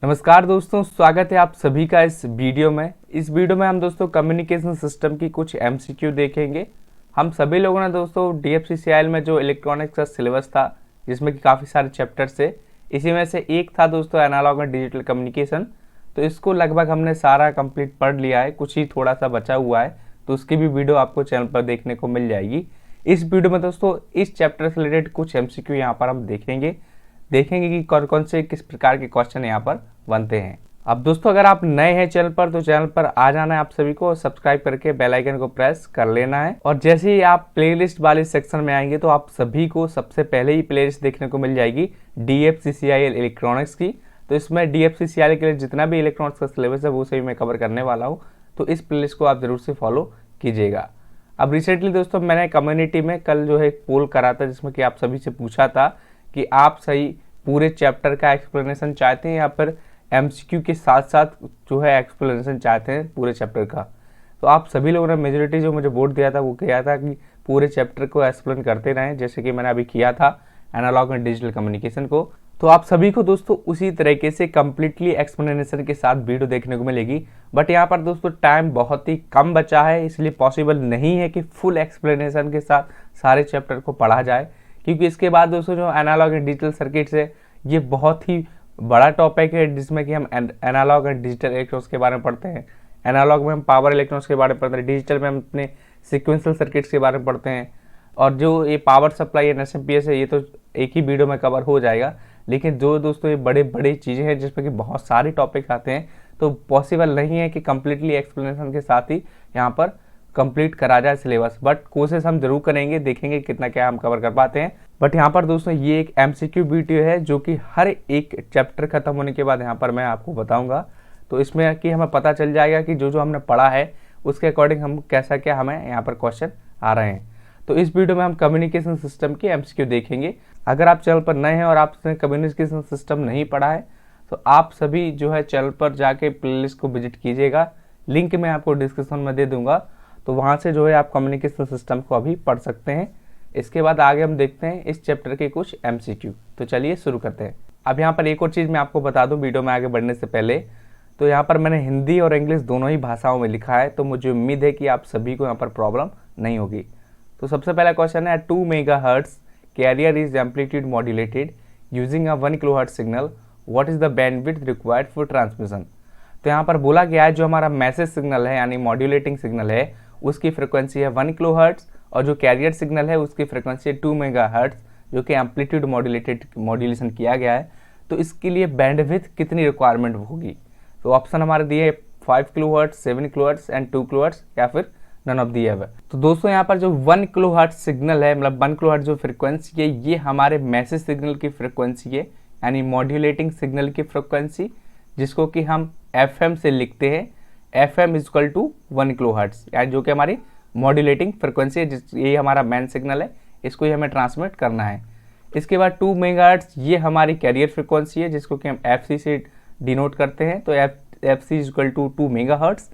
नमस्कार दोस्तों, स्वागत है आप सभी का इस वीडियो में। इस वीडियो में हम दोस्तों कम्युनिकेशन सिस्टम की कुछ एमसीक्यू देखेंगे। हम सभी लोगों ने दोस्तों डीएफसीसीआईएल में जो इलेक्ट्रॉनिक्स का सिलेबस था, जिसमें कि काफ़ी सारे चैप्टर्स थे, इसी में से एक था दोस्तों एनालॉग एंड डिजिटल कम्युनिकेशन। तो इसको लगभग हमने सारा कंप्लीट पढ़ लिया है, कुछ ही थोड़ा सा बचा हुआ है, तो उसकी भी वीडियो आपको चैनल पर देखने को मिल जाएगी। इस वीडियो में दोस्तों इस चैप्टर से रिलेटेड कुछ एमसीक्यू यहाँ पर हम देखेंगे कि कौन कौन से किस प्रकार के क्वेश्चन यहाँ पर बनते हैं। अब दोस्तों अगर आप नए हैं चैनल पर तो चैनल पर आ जाना है आप सभी को, सब्सक्राइब करके बेल आइकन को प्रेस कर लेना है। और जैसे ही आप प्लेलिस्ट वाले सेक्शन में आएंगे तो आप सभी को सबसे पहले ही प्लेलिस्ट देखने को मिल जाएगी डीएफसीसीआईएल इलेक्ट्रॉनिक्स की। तो इसमें डीएफसीसीआईएल के लिए जितना भी इलेक्ट्रॉनिक्स का सिलेबस है वो सभी मैं कवर करने वाला हूँ, तो इस प्लेलिस्ट को आप जरूर से फॉलो कीजिएगा। अब रिसेंटली दोस्तों मैंने कम्युनिटी में कल जो है एक पोल करा था, जिसमें कि आप सभी से पूछा था कि आप सही पूरे चैप्टर का एक्सप्लेनेशन चाहते हैं या फिर एमसीक्यू के साथ साथ जो है एक्सप्लेनेशन चाहते हैं पूरे चैप्टर का। तो आप सभी लोगों ने मेजोरिटी जो मुझे वोट दिया था वो किया था कि पूरे चैप्टर को एक्सप्लेन करते रहें, जैसे कि मैंने अभी किया था एनालॉग एंड डिजिटल कम्युनिकेशन को। तो आप सभी को दोस्तों उसी तरीके से कम्प्लीटली एक्सप्लेनेशन के साथ वीडियो देखने को मिलेगी। बट यहाँ पर दोस्तों टाइम बहुत ही कम बचा है, इसलिए पॉसिबल नहीं है कि फुल एक्सप्लेनेशन के साथ सारे चैप्टर को पढ़ा जाए, क्योंकि इसके बाद दोस्तों जो एनालॉग एंड डिजिटल सर्किट्स है ये बहुत ही बड़ा टॉपिक है, जिसमें कि हम एनालॉग एंड डिजिटल इलेक्ट्रॉनिक्स के बारे में पढ़ते हैं। एनालॉग में हम पावर इलेक्ट्रॉनिक्स के बारे में पढ़ते हैं, डिजिटल में हम अपने सिक्वेंशियल सर्किट्स के बारे में पढ़ते हैं। और जो ये पावर सप्लाई एंड एसएमपीएस है ये तो एक ही वीडियो में कवर हो जाएगा, लेकिन जो दोस्तों ये बड़े बड़ी चीज़ें हैं जिसमें कि बहुत सारे टॉपिक आते हैं, तो पॉसिबल नहीं है कि कम्प्लीटली एक्सप्लेनेशन के साथ ही यहाँ पर कंप्लीट करा जाए सिलेबस। बट कोशिश हम जरूर करेंगे, देखेंगे कितना क्या हम कवर कर पाते हैं। बट यहाँ पर दोस्तों ये एक एमसीक्यू वीडियो है जो कि हर एक चैप्टर खत्म होने के बाद यहाँ पर मैं आपको बताऊंगा। तो इसमें कि हमें पता चल जाएगा कि जो जो हमने पढ़ा है उसके अकॉर्डिंग हम कैसा क्या हमें यहाँ पर क्वेश्चन आ रहे हैं। तो इस वीडियो में हम कम्युनिकेशन सिस्टम की एमसीक्यू देखेंगे। अगर आप चैनल पर नए हैं और आपने कम्युनिकेशन सिस्टम नहीं पढ़ा है तो आप सभी जो है चैनल पर जाके प्लेलिस्ट को विजिट कीजिएगा, लिंक मैं आपको डिस्क्रिप्शन में दे दूंगा। तो वहाँ से जो है आप कम्युनिकेशन सिस्टम को अभी पढ़ सकते हैं। इसके बाद आगे हम देखते हैं इस चैप्टर के कुछ एमसीक्यू। तो चलिए शुरू करते हैं। अब यहाँ पर एक और चीज़ मैं आपको बता दूं वीडियो में आगे बढ़ने से पहले, तो यहाँ पर मैंने हिंदी और इंग्लिश दोनों ही भाषाओं में लिखा है, तो मुझे उम्मीद है कि आप सभी को यहाँ पर प्रॉब्लम नहीं होगी। तो सबसे पहला क्वेश्चन है 2 megahertz carrier is amplitude modulated using a 1 kilohertz signal, what is the bandwidth required for transmission. तो यहाँ पर बोला गया है जो हमारा मैसेज सिग्नल है यानी मॉड्यूलेटिंग सिग्नल है उसकी फ्रिक्वेंसी है 1 किलोहर्ट्ज, और जो कैरियर सिग्नल है उसकी फ्रिक्वेंसी है 2 मेगाहर्ट्ज, जो कि एम्पलीट्यूड मॉड्यूलेशन किया गया है। तो इसके लिए बैंडविड्थ कितनी रिक्वायरमेंट होगी? तो ऑप्शन हमारे दिए 5 किलोहर्ट्ज, 7 किलोहर्ट्ज एंड 2 किलोहर्ट्ज, या फिर नन ऑफ दी एवर। तो दोस्तों यहाँ पर जो 1 किलोहर्ट्ज सिग्नल है, मतलब 1 किलोहर्ट्ज जो फ्रिक्वेंसी है, ये हमारे मैसेज सिग्नल की फ्रिक्वेंसी है, यानी मॉड्यूलेटिंग सिग्नल की फ्रिक्वेंसी, जिसको कि हम FM से लिखते हैं। FM is equal to 1 kilohertz, यानी जो कि हमारी मॉड्यूलेटिंग फ्रिक्वेंसी है, ये हमारा मेन सिग्नल है, इसको ही हमें ट्रांसमिट करना है। इसके बाद 2 मेगाहर्ट्ज ये हमारी कैरियर फ्रिक्वेंसी है, जिसको कि हम FC से डिनोट करते हैं। तो FC is equal to 2 megahertz.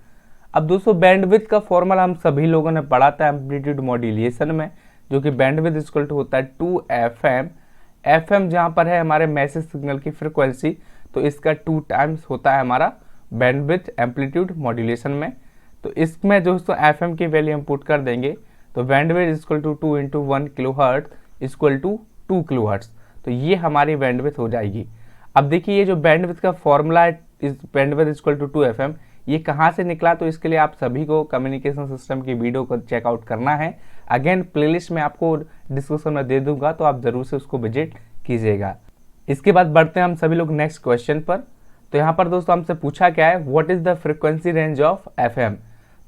अब दोस्तों बैंडविड्थ का फॉर्मूला हम सभी लोगों ने पढ़ा था एम्पलीट्यूड मॉड्यूलेशन में, जो कि बैंडविड्थ इज इक्वल टू होता है 2FM। FM जहाँ पर है हमारे मैसेज सिग्नल की फ्रिक्वेंसी, तो इसका 2 टाइम्स होता है हमारा बैंडविड्थ एम्पलीट्यूड मॉड्यूलेशन में। तो इसमें दोस्तों FM की वैल्यू हम पुट कर देंगे, तो bandwidth is equal to 2 into 1 kilohertz equal to 2 kilohertz. तो ये हमारी बैंडविड्थ हो जाएगी। अब देखिए ये जो बैंडविड्थ का फॉर्मूला है इस bandwidth is equal to 2FM, ये कहाँ से निकला? तो इसके लिए आप सभी को कम्युनिकेशन सिस्टम की वीडियो को चेकआउट करना है। अगेन प्लेलिस्ट में आपको डिस्क्रिप्शन में दे दूंगा, तो आप जरूर से उसको विजिट कीजिएगा। इसके बाद बढ़ते हैं हम सभी लोग नेक्स्ट क्वेश्चन पर। तो यहाँ पर दोस्तों हमसे पूछा क्या है, what is the frequency range of FM।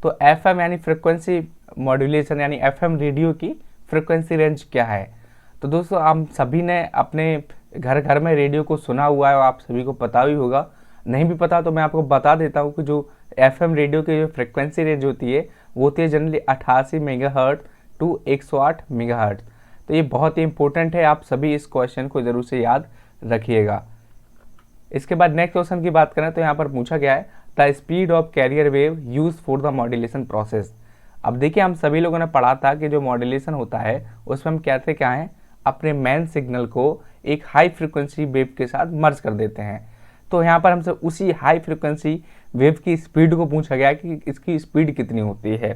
तो FM यानी फ्रिक्वेंसी मॉड्यूलेशन यानी FM रेडियो की फ्रिक्वेंसी रेंज क्या है? तो दोस्तों हम सभी ने अपने घर घर में रेडियो को सुना हुआ है और आप सभी को पता भी होगा। नहीं भी पता तो मैं आपको बता देता हूँ कि जो FM रेडियो की जो फ्रिक्वेंसी रेंज होती है वो होती है जनरली 88 मेगाहर्ट्ज टू 108 मेगाहर्ट्ज। तो ये बहुत ही इंपॉर्टेंट है, आप सभी इस क्वेश्चन को जरूर से याद रखिएगा। इसके बाद नेक्स्ट क्वेश्चन की बात करें तो यहाँ पर पूछा गया है the speed of carrier wave use for the modulation process. अब देखिए हम सभी लोगों ने पढ़ा था कि जो मॉड्यूलेशन होता है उसमें हम कहते क्या है, अपने मेन सिग्नल को एक हाई फ्रिक्वेंसी वेव के साथ मर्ज कर देते हैं। तो यहाँ पर हमसे उसी हाई फ्रिक्वेंसी वेव की स्पीड को पूछा गया कि इसकी स्पीड कितनी होती है।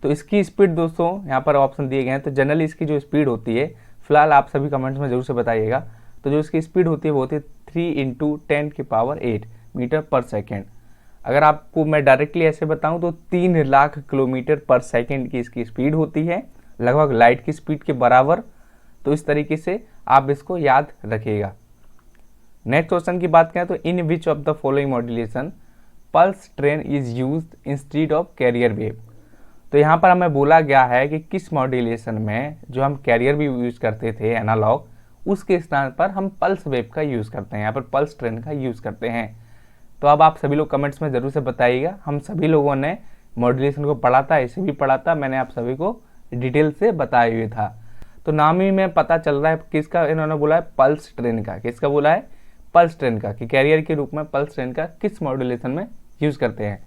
तो इसकी स्पीड दोस्तों यहाँ पर ऑप्शन दिए गए हैं। तो जनरली इसकी जो स्पीड होती है, फिलहाल आप सभी कमेंट्स में जरूर से बताइएगा, तो जो इसकी स्पीड होती है वो होती है 3 × 10⁸ मीटर पर सेकेंड। अगर आपको मैं डायरेक्टली ऐसे बताऊं तो 3 लाख किलोमीटर पर सेकेंड की इसकी स्पीड होती है, लगभग लाइट की स्पीड के बराबर। तो इस तरीके से आप इसको याद रखिएगा। नेक्स्ट क्वेश्चन की बात करें तो in which of the following modulation pulse train is used instead of carrier wave. तो यहाँ पर हमें बोला गया है कि किस मॉड्यूलेशन में जो हम कैरियर वेव यूज करते थे एनालॉग, उसके स्थान पर हम पल्स वेव का यूज़ करते हैं, यहाँ पर पल्स ट्रेन का यूज़ करते हैं। तो अब आप सभी लोग कमेंट्स में ज़रूर से बताइएगा। हम सभी लोगों ने मॉड्यूलेशन को पढ़ा था, इसे भी पढ़ा था, मैंने आप सभी को डिटेल से बताया हुआ था। तो नाम ही में पता चल रहा है किसका इन्होंने बोला है, पल्स ट्रेन का। किसका बोला है? पल्स ट्रेन का, कि कैरियर के रूप में पल्स ट्रेन का किस मॉड्यूलेशन में यूज़ करते हैं।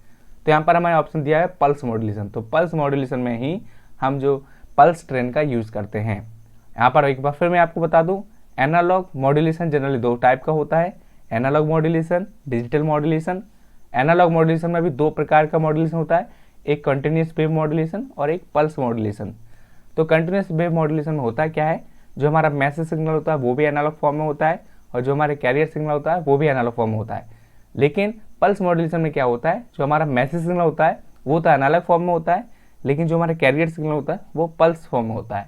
तो यहाँ पर हमें ऑप्शन दिया है पल्स मॉड्यूलेशन। तो पल्स मॉड्यूलेशन में ही हम जो पल्स ट्रेन का यूज़ करते हैं। यहाँ पर एक बार फिर मैं आपको बता दूँ, एनालॉग मॉड्यूलेशन जनरली 2 टाइप का होता है, analogue modulation, digital modulation. Analogue modulation में भी 2 प्रकार का मॉड्यूलेशन होता है, एक कंटिन्यूस वेव मॉड्यूलेशन और एक पल्स मॉड्यूलेशन। तो कंटिन्यूस वेव मॉड्यूलेशन में होता है क्या है, जो हमारा मैसेज सिग्नल होता है वो भी एनालॉग फॉर्म में होता है, और जो हमारे कैरियर सिग्नल होता है वो भी एनालॉग फॉर्म में होता है। लेकिन पल्स मॉड्यूलेशन में क्या होता है, जो हमारा मैसेज सिग्नल होता है वो तो एनालॉग फॉर्म में होता है, लेकिन जो हमारा कैरियर सिग्नल होता है वो पल्स फॉर्म में होता है।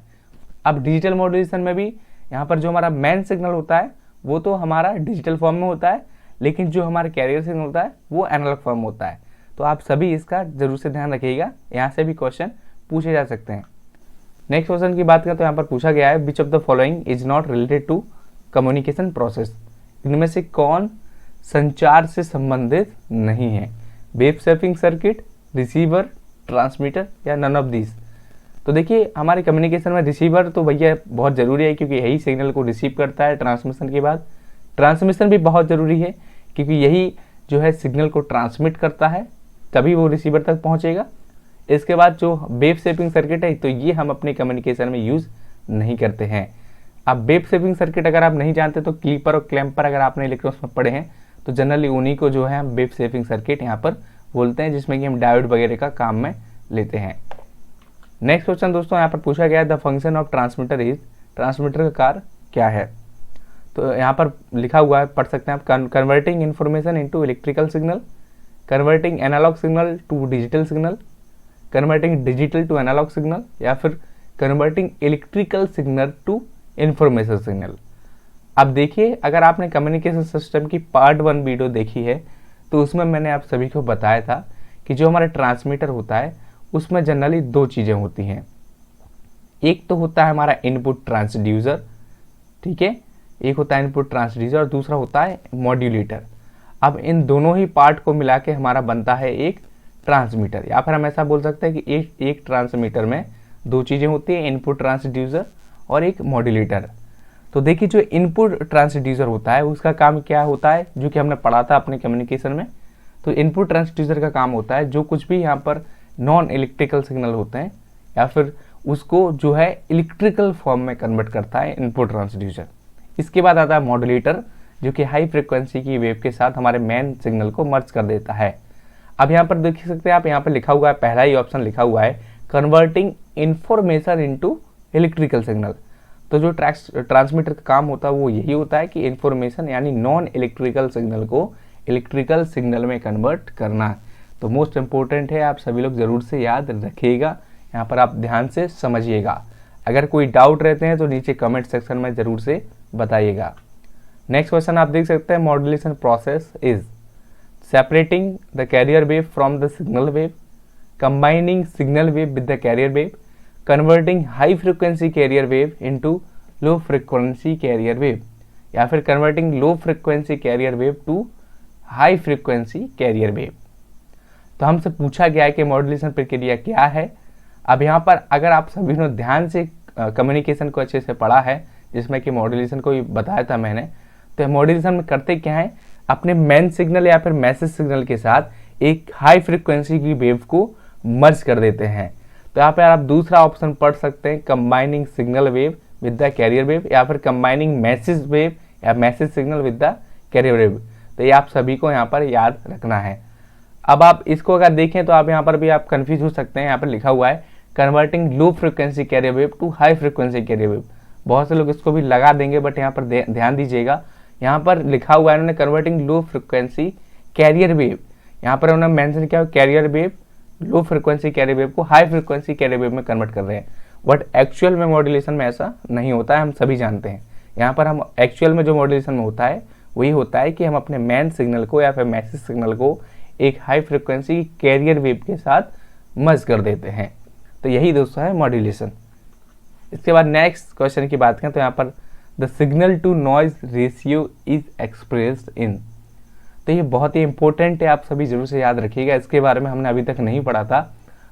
अब डिजिटल मॉड्यूलेशन में भी यहाँ पर जो हमारा मेन सिग्नल होता है वो तो हमारा डिजिटल फॉर्म में होता है, लेकिन जो हमारा कैरियर सिग्नल होता है वो एनालॉग फॉर्म में होता है। तो आप सभी इसका जरूर से ध्यान रखिएगा, यहाँ से भी क्वेश्चन पूछे जा सकते हैं। नेक्स्ट क्वेश्चन की बात करें तो यहाँ पर पूछा गया है which of the following is not related to communication process. इनमें से कौन संचार से संबंधित नहीं है? Wave shaping circuit, receiver, transmitter या नन ऑफ दीज। तो देखिए हमारे कम्युनिकेशन में रिसीवर तो भैया बहुत ज़रूरी है, क्योंकि यही सिग्नल को रिसीव करता है ट्रांसमिशन के बाद। ट्रांसमिशन भी बहुत ज़रूरी है, क्योंकि यही जो है सिग्नल को ट्रांसमिट करता है, तभी वो रिसीवर तक पहुंचेगा। इसके बाद जो वेव शेपिंग सर्किट है, तो ये हम अपने कम्युनिकेशन में यूज़ नहीं करते हैं। अब वेव शेपिंग सर्किट अगर आप नहीं जानते तो क्लीपर और क्लैम्पर अगर आपने इलेक्ट्रॉनिक्स में पढ़े हैं तो जनरली उन्हीं को जो है हम वेव शेपिंग सर्किट यहाँ पर बोलते हैं, जिसमें कि हम डायोड वगैरह का काम में लेते हैं। नेक्स्ट क्वेश्चन दोस्तों यहाँ पर पूछा गया है the function of transmitter is, transmitter का कार्य क्या है? तो यहाँ पर लिखा हुआ है, पढ़ सकते हैं आप, converting information into electrical signal, converting analogue signal to digital signal, converting digital to analogue signal, या फिर converting electrical signal to information signal. अब देखिए अगर आपने कम्युनिकेशन सिस्टम की पार्ट 1 वीडियो देखी है तो उसमें मैंने आप सभी को बताया था कि जो हमारा ट्रांसमीटर होता है उसमें जनरली 2 चीज़ें होती हैं। एक तो होता है हमारा इनपुट ट्रांसड्यूसर, ठीक है, एक होता है इनपुट ट्रांसड्यूसर और दूसरा होता है मॉड्यूलेटर। अब इन दोनों ही पार्ट को मिला के हमारा बनता है एक ट्रांसमीटर, या फिर हम ऐसा बोल सकते हैं कि एक ट्रांसमीटर में 2 चीज़ें होती हैं, इनपुट ट्रांसड्यूसर और एक मॉड्यूलेटर। तो देखिए जो इनपुट ट्रांसड्यूसर होता है उसका काम क्या होता है, जो कि हमने पढ़ा था अपने कम्युनिकेशन में। तो इनपुट ट्रांसड्यूसर का काम होता है जो कुछ भी यहाँ पर नॉन इलेक्ट्रिकल सिग्नल होते हैं या फिर उसको जो है इलेक्ट्रिकल फॉर्म में कन्वर्ट करता है इनपुट ट्रांसड्यूसर। इसके बाद आता है मॉड्यूलेटर, जो कि हाई फ्रिक्वेंसी की वेव के साथ हमारे मेन सिग्नल को मर्ज कर देता है। अब यहाँ पर देख सकते हैं आप, यहाँ पर लिखा हुआ है, पहला ही ऑप्शन लिखा हुआ है converting information into electrical signal. तो जो ट्रांसमीटर का काम होता है वो यही होता है कि इंफॉर्मेशन यानी नॉन इलेक्ट्रिकल सिग्नल को इलेक्ट्रिकल सिग्नल में कन्वर्ट करना। तो मोस्ट इंपॉर्टेंट है, आप सभी लोग ज़रूर से याद रखिएगा, यहाँ पर आप ध्यान से समझिएगा। अगर कोई डाउट रहते हैं तो नीचे कमेंट सेक्शन में ज़रूर से बताइएगा। नेक्स्ट क्वेश्चन आप देख सकते हैं, modulation process is separating the carrier wave from the signal wave, combining signal wave with the carrier wave, converting high frequency carrier wave into low frequency carrier wave, या फिर converting low frequency carrier wave to high frequency carrier wave. तो हमसे पूछा गया है कि modulation प्रक्रिया क्या है। अब यहाँ पर अगर आप सभी ने ध्यान से कम्युनिकेशन को अच्छे से पढ़ा है, जिसमें कि मॉड्यूलेशन को भी बताया था मैंने, तो मॉड्यूलेशन में करते क्या है, अपने मेन सिग्नल या फिर मैसेज सिग्नल के साथ एक हाई फ्रिक्वेंसी की वेव को मर्ज कर देते हैं। तो यहाँ पे आप दूसरा ऑप्शन पढ़ सकते हैं, combining signal wave with the carrier wave, या फिर कंबाइनिंग मैसेज वेव या message signal with the carrier wave. तो ये आप सभी को यहाँ पर याद रखना है। अब आप इसको अगर देखें तो आप यहाँ पर भी आप कंफ्यूज हो सकते हैं। यहाँ पर लिखा हुआ है converting low frequency carrier wave to high frequency carrier wave. बहुत से लोग इसको भी लगा देंगे, बट यहाँ पर ध्यान दीजिएगा, यहाँ पर लिखा हुआ है उन्होंने converting low frequency carrier wave, यहाँ पर उन्होंने मेंशन किया कैरियर वेव, लो फ्रिक्वेंसी कैरियर वेव को हाई फ्रिक्वेंसी कैरियर वेव में कन्वर्ट कर रहे हैं। बट एक्चुअल में मॉड्यूलेशन में ऐसा नहीं होता है, हम सभी जानते हैं। यहाँ पर हम एक्चुअल में जो मॉड्यूलेशन में होता है वही होता है कि हम अपने मेन सिग्नल को या फिर मैसेज सिग्नल को एक हाई फ्रिक्वेंसी कैरियर वेव के साथ मर्ज कर देते हैं। तो यही दोस्तों है मॉड्यूलेशन। इसके बाद नेक्स्ट क्वेश्चन की बात करें तो यहाँ पर the signal to noise ratio is expressed in. तो ये बहुत ही इंपॉर्टेंट है, आप सभी जरूर से याद रखिएगा, इसके बारे में हमने अभी तक नहीं पढ़ा था।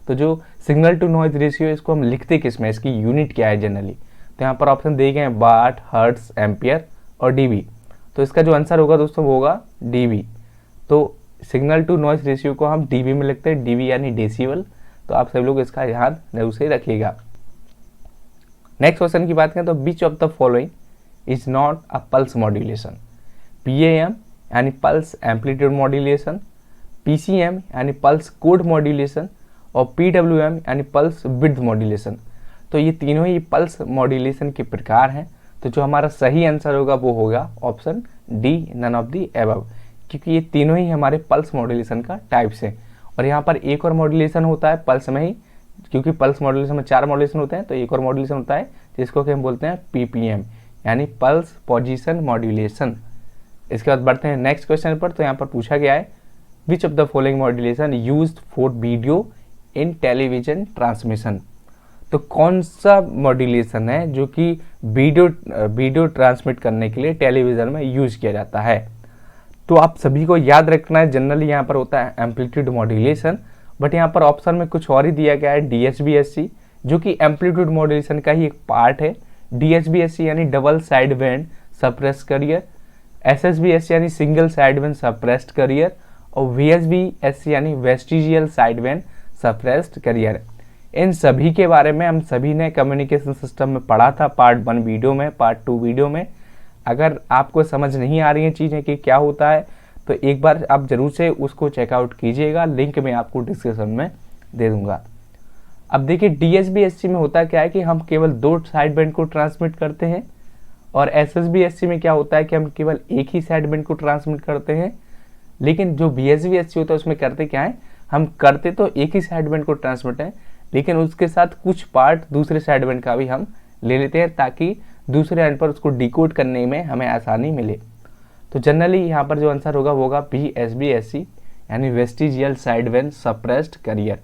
तो जो सिग्नल टू नॉइज रेशियो, इसको हम लिखते किस में, इसकी यूनिट क्या है जनरली, तो यहाँ पर ऑप्शन दिए गए हैं वाट, हर्ट्ज, एम्पियर और डीबी। तो इसका जो आंसर होगा दोस्तों वो होगा डीबी। तो सिग्नल टू नॉइज रेशियो को हम डीबी में लिखते हैं, डीबी यानी डेसिबल। तो आप सभी लोग इसका ध्यान जरूर से रखिएगा। नेक्स्ट क्वेश्चन की बात करें तो which of the following is not a pulse modulation. PAM यानी पल्स एम्पलीट्यूड मॉड्यूलेशन, पीसीएम यानी पल्स कोड मॉड्यूलेशन और पीडब्ल्यूएम यानी पल्स विड्थ मॉड्यूलेशन। तो ये तीनों ही पल्स मॉड्यूलेशन के प्रकार हैं। तो जो हमारा सही आंसर होगा वो होगा option D, none of the above, क्योंकि ये तीनों ही हमारे पल्स मॉड्यूलेशन का टाइप्स हैं। और यहाँ पर एक और मॉड्यूलेशन होता है पल्स में ही, क्योंकि पल्स मॉड्यूलेशन में 4 मॉड्यूलेशन होते हैं, तो एक और मॉड्यूलेशन होता है जिसको कि हम बोलते हैं पीपीएम यानी पल्स पोजीशन मॉड्यूलेशन। इसके बाद बढ़ते हैं नेक्स्ट क्वेश्चन पर। तो यहाँ पर पूछा गया है which of the following modulation used for video in television transmission. तो कौन सा मॉड्यूलेशन है जो कि वीडियो ट्रांसमिट करने के लिए टेलीविजन में यूज किया जाता है। तो आप सभी को याद रखना है, जनरली यहाँ पर होता है एम्पलीट्यूड मॉड्यूलेशन, बट यहाँ पर ऑप्शन में कुछ और ही दिया गया है डीएचबीएससी, जो कि एम्पलीट्यूड मॉड्यूलेशन का ही एक पार्ट है। डीएचबीएससी यानी double side band suppressed carrier, SSBSC यानी single side band suppressed carrier और वीएसबीएससी यानी vestigial side band suppressed carrier. इन सभी के बारे में हम सभी ने कम्युनिकेशन सिस्टम में पढ़ा था, पार्ट 1 वीडियो में, पार्ट 2 वीडियो में। अगर आपको समझ नहीं आ रही हैं चीज़ें कि क्या होता है तो एक बार आप जरूर से उसको चेकआउट कीजिएगा, लिंक मैं आपको डिस्क्रिप्शन में दे दूंगा। अब देखिए डीएचबीएससी में होता क्या है कि हम केवल 2 साइड बैंड को ट्रांसमिट करते हैं, और एसएसबीएससी में क्या होता है कि हम केवल एक ही साइड बैंड को ट्रांसमिट करते हैं। लेकिन जो वीएसबीएससी होता है उसमें करते क्या है, हम करते तो एक ही साइड बैंड को ट्रांसमिट है, लेकिन उसके साथ कुछ पार्ट दूसरे साइड बैंड का भी हम ले लेते हैं ताकि दूसरे एंड पर उसको डिकोड करने में हमें आसानी मिले। तो जनरली यहाँ पर जो आंसर होगा वो होगा वीएसबीएससी यानी vestigial side band suppressed career.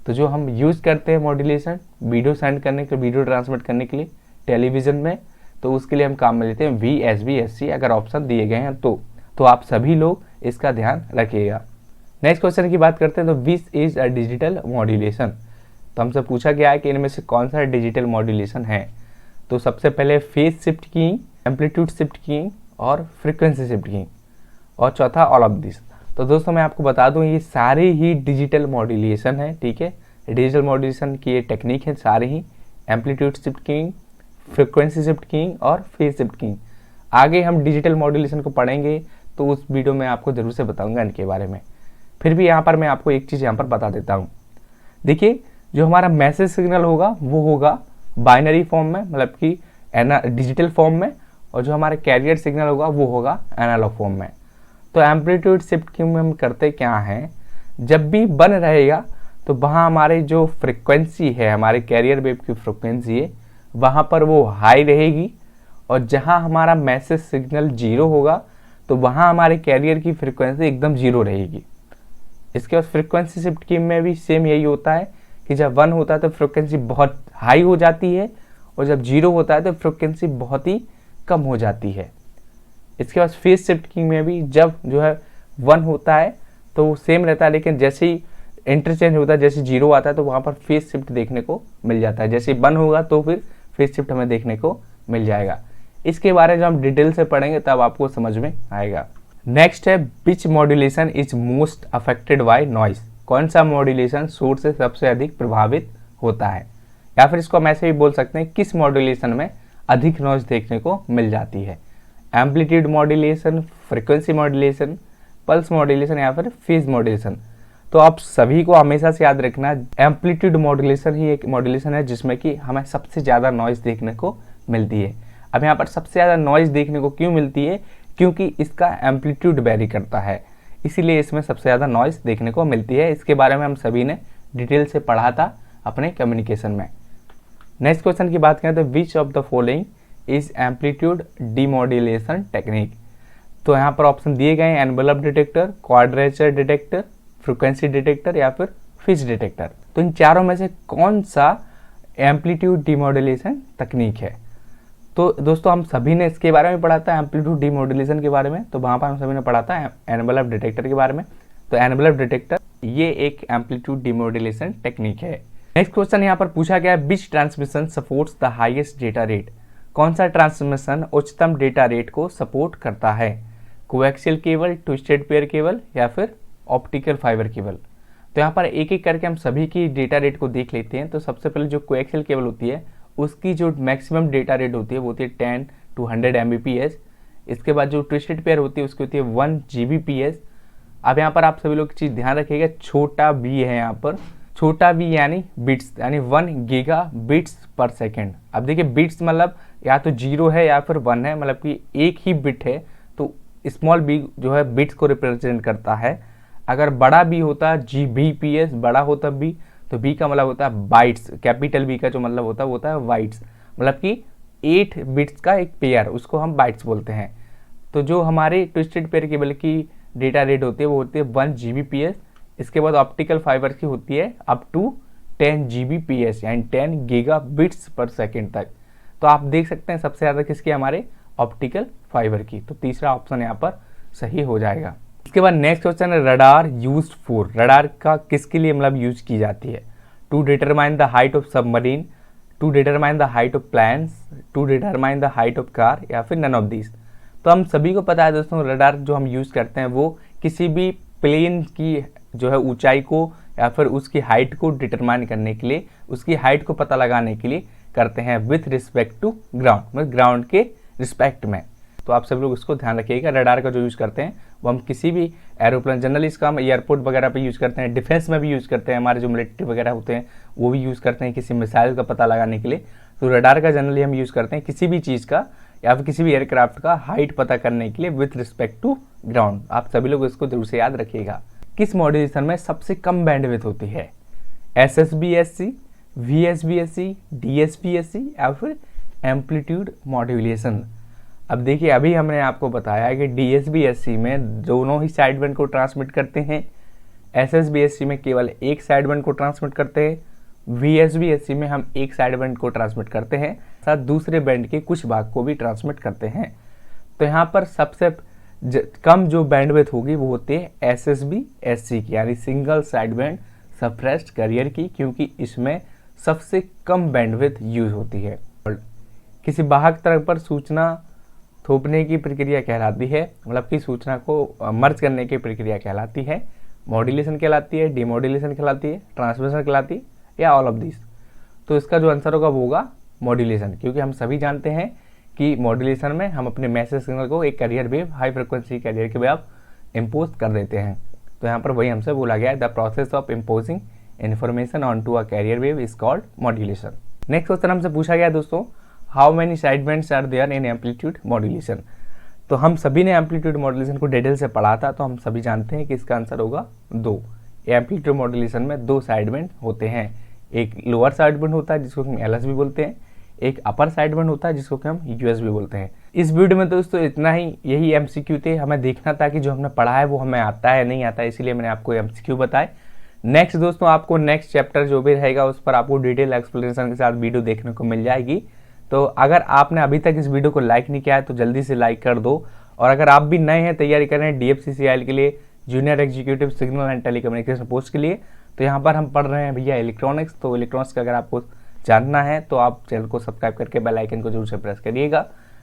तो जो हम यूज़ करते हैं मॉड्यूलेशन वीडियो सेंड करने के लिए, वीडियो ट्रांसमिट करने के लिए टेलीविज़न में, तो उसके लिए हम काम में लेते हैं वीएसबीएससी अगर ऑप्शन दिए गए हैं तो आप सभी लोग इसका ध्यान रखिएगा। नेक्स्ट क्वेश्चन की बात करते हैं तो which is a digital modulation. तो हमसे पूछा गया है कि इनमें से कौन सा डिजिटल मॉड्यूलेशन है। तो सबसे पहले phase shift keying, amplitude shift keying और फ्रीक्वेंसी शिफ्ट कीइंग, और चौथा ऑल ऑफ दिस। तो दोस्तों मैं आपको बता दूं ये सारे ही डिजिटल मॉड्यूलेशन है, ठीक है। डिजिटल मॉड्यूलेशन की ये टेक्निक है सारे ही, amplitude shift keying, frequency shift keying और फेज शिफ्ट कीइंग। आगे हम डिजिटल मॉड्यूलेशन को पढ़ेंगे तो उस वीडियो में आपको जरूर से बताऊंगा इनके बारे में। फिर भी यहाँ पर मैं आपको एक चीज़ यहाँ पर बता देता हूँ। देखिए जो हमारा मैसेज सिग्नल होगा वो होगा बाइनरी फॉर्म में, मतलब कि डिजिटल फॉर्म में, और जो हमारे कैरियर सिग्नल होगा वो होगा एनालॉग फॉर्म में। तो एम्पलीट्यूड शिफ्ट की में हम करते क्या हैं, जब भी बन रहेगा तो वहाँ हमारे जो फ्रिक्वेंसी है, हमारे कैरियर वेव की फ्रिक्वेंसी है, वहाँ पर वो हाई रहेगी, और जहाँ हमारा मैसेज सिग्नल 0 होगा तो वहाँ हमारे कैरियर की फ्रिक्वेंसी एकदम 0 रहेगी। इसके बाद फ्रिक्वेंसी शिफ्ट की में भी सेम यही होता है कि जब 1 होता है तो फ्रिक्वेंसी बहुत हाई हो जाती है, और जब 0 होता है तो फ्रिक्वेंसी बहुत ही कम हो जाती है। इसके बाद फेज शिफ्ट की में भी जब जो है 1 होता है तो वो सेम रहता है, लेकिन जैसे ही इंटरचेंज होता है, जैसे 0 आता है तो वहाँ पर फेज शिफ्ट देखने को मिल जाता है। जैसे 1 होगा तो फिर फेज शिफ्ट हमें देखने को मिल जाएगा। इसके बारे में जब हम डिटेल से पढ़ेंगे तब आपको समझ में आएगा। नेक्स्ट है which modulation is most affected by noise. कौन सा मॉड्यूलेशन शोर से सबसे अधिक प्रभावित होता है, या फिर इसको हम ऐसे भी बोल सकते हैं किस मॉड्यूलेशन में अधिक नॉइज देखने को मिल जाती है। Amplitude modulation, frequency modulation, pulse modulation या फिर फेज मॉड्यूलेशन। तो आप सभी को हमेशा से याद रखना, एम्पलीट्यूड मॉड्यूलेशन ही एक मॉड्यूलेशन है जिसमें कि हमें सबसे ज़्यादा नॉइज़ देखने को मिलती है। अब यहाँ पर सबसे ज़्यादा नॉइज़ देखने को क्यों मिलती है? क्योंकि इसका एम्पलीट्यूड वेरी करता है, इसीलिए इसमें सबसे ज़्यादा नॉइज़ देखने को मिलती है। इसके बारे में हम सभी ने डिटेल से पढ़ा था अपने कम्युनिकेशन में। नेक्स्ट क्वेश्चन की बात करें तो which of the following is amplitude demodulation technique. तो यहाँ पर ऑप्शन दिए गए हैं, envelope detector, quadrature detector, frequency detector या फिर फिज डिटेक्टर। तो इन चारों में से कौन सा एम्पलीट्यूड डीमॉड्यूलेशन तकनीक है? तो दोस्तों हम सभी ने इसके बारे में पढ़ा था, एम्पलीट्यूड डीमॉड्यूलेशन के बारे में। तो वहाँ पर हम सभी ने पढ़ा था एनवेलप डिटेक्टर के बारे में। तो एनवेलप डिटेक्टर ये एक एम्पलीट्यूड डीमॉड्यूलेशन टेक्निक है। नेक्स्ट क्वेश्चन यहाँ पर पूछा गया है, which transmission supports the highest data rate. कौन सा ट्रांसमिशन उच्चतम डेटा रेट को सपोर्ट करता है? Coaxial cable, twisted pair cable या फिर ऑप्टिकल फाइबर केबल। तो यहाँ पर एक एक करके हम सभी की डेटा रेट को देख लेते हैं। तो सबसे पहले जो कोएक्सियल केबल होती है उसकी जो मैक्सिमम डेटा रेट होती है वो होती है 10 to 100 Mbps। इसके बाद जो ट्विस्टेड पेयर होती है उसकी होती है 1 Gbps। अब यहाँ पर आप सभी लोग चीज़ ध्यान रखिएगा, छोटा बी है यहाँ पर, छोटा बी यानी बिट्स, यानी 1 Gbps। अब देखिए बिट्स मतलब या तो 0 है या फिर 1 है, मतलब कि एक ही बिट है। तो स्मॉल बी जो है बिट्स को रिप्रेजेंट करता है। अगर बड़ा बी होता है Gbps, बड़ा होता बी, तो बी का मतलब होता है बाइट्स। कैपिटल बी का जो मतलब होता है वो होता है बाइट्स, मतलब कि 8 बिट्स का एक पेयर, उसको हम बाइट्स बोलते हैं। तो जो हमारे ट्विस्टेड पेयर केबल की डेटा रेट होती है वो होती है 1 Gbps। इसके बाद ऑप्टिकल फाइबर की होती है अप टू 10 Gbps यानी 10 Gbps तक। तो आप देख सकते हैं सबसे ज़्यादा किसकी, हमारे ऑप्टिकल फाइबर की। तो तीसरा ऑप्शन यहाँ पर सही हो जाएगा। इसके बाद नेक्स्ट क्वेश्चन है, रडार यूज्ड फॉर। रडार का किसके लिए मतलब यूज की जाती है? To determine the height of submarine, to determine the height of planes, to determine the height of car या फिर नन ऑफ दिस। तो हम सभी को पता है दोस्तों, रडार जो हम यूज़ करते हैं वो किसी भी प्लेन की जो है ऊंचाई को या फिर उसकी हाइट को डिटरमाइन करने के लिए, उसकी हाइट को पता लगाने के लिए करते हैं विथ रिस्पेक्ट टू ग्राउंड, मतलब ग्राउंड के रिस्पेक्ट में। तो आप सब लोग इसको ध्यान रखिएगा। रडार का जो यूज़ करते हैं वो हम किसी भी एरोप्लेन, जनरली इसका हम एयरपोर्ट वगैरह पे यूज़ करते हैं, डिफेंस में भी यूज़ करते हैं, हमारे जो मिलिट्री वगैरह होते हैं वो भी यूज़ करते हैं किसी मिसाइल का पता लगाने के लिए। तो रडार का जनरली हम यूज़ करते हैं किसी भी चीज़ का या फिर किसी भी एयरक्राफ्ट का हाइट पता करने के लिए विथ रिस्पेक्ट टू ग्राउंड। आप सभी लोग इसको जरूर से याद रखिएगा। किस मॉड्यूलेशन में सबसे कम बैंडविड्थ होती है? SSBSC, VSBSC, DSBSC या फिर एम्पलीट्यूड मॉड्यूलेशन। अब देखिए अभी हमने आपको बताया कि DSBSC में दोनों ही साइड बैंड को ट्रांसमिट करते हैं, SSBSC में केवल एक साइड बैंड को ट्रांसमिट करते हैं, VSBSC में हम एक साइड बैंड को ट्रांसमिट करते हैं, साथ दूसरे बैंड के कुछ भाग को भी ट्रांसमिट करते हैं। तो यहाँ पर सबसे कम जो बैंडविड्थ होगी वो होती है SSBSC की, यानी single side band suppressed career की, क्योंकि इसमें सबसे कम बैंडविड्थ यूज होती है। किसी वाहक तरंग पर सूचना थोपने की प्रक्रिया कहलाती है, मतलब कि सूचना को मर्ज करने की प्रक्रिया कहलाती है, मॉड्यूलेशन कहलाती है, डीमॉड्यूलेशन कहलाती है, ट्रांसमिशन कहलाती है या ऑल ऑफ दिस। तो इसका जो आंसर होगा वो होगा मॉड्यूलेशन, क्योंकि हम सभी जानते हैं कि मॉड्यूलेशन में हम अपने मैसेज सिग्नल को एक carrier wave, high frequency carrier के वेव इम्पोज कर देते हैं। तो यहाँ पर वही हमसे बोला गया है, the process of imposing information on to a carrier wave is called modulation. Next question हमसे पूछा गया दोस्तों, how many side bands are there in amplitude modulation. तो हम सभी ने एम्पलीट्यूड मॉड्यूलेशन को डिटेल से पढ़ा था, तो हम सभी जानते हैं कि इसका आंसर होगा 2। एम्पलीट्यूड मॉड्यूलेशन में 2 साइड बैंड होते हैं, एक लोअर साइड बैंड होता है जिसको हम LS भी बोलते हैं, एक अपर साइड बैंड होता है जिसको कि हम US भी बोलते हैं। इस वीडियो में दोस्तों इतना ही, यही MCQ थे। हमें देखना था कि जो हमने पढ़ा है वो हमें आता है नहीं आता है, इसीलिए मैंने आपको MCQ बताए। नेक्स्ट दोस्तों आपको नेक्स्ट चैप्टर जो भी रहेगा उस पर आपको डिटेल एक्सप्लेनेशन के साथ वीडियो देखने को मिल जाएगी। तो अगर आपने अभी तक इस वीडियो को लाइक नहीं किया है तो जल्दी से लाइक कर दो, और अगर आप भी नए हैं, तैयारी कर रहे हैं DFCCIL के लिए, junior executive signal and telecommunication post के लिए, तो यहाँ पर हम पढ़ रहे हैं भैया इलेक्ट्रॉनिक्स। तो इलेक्ट्रॉनिक्स का अगर आपको जानना है तो आप चैनल को सब्सक्राइब करके बेल आइकन को जरूर से प्रेस करिएगा।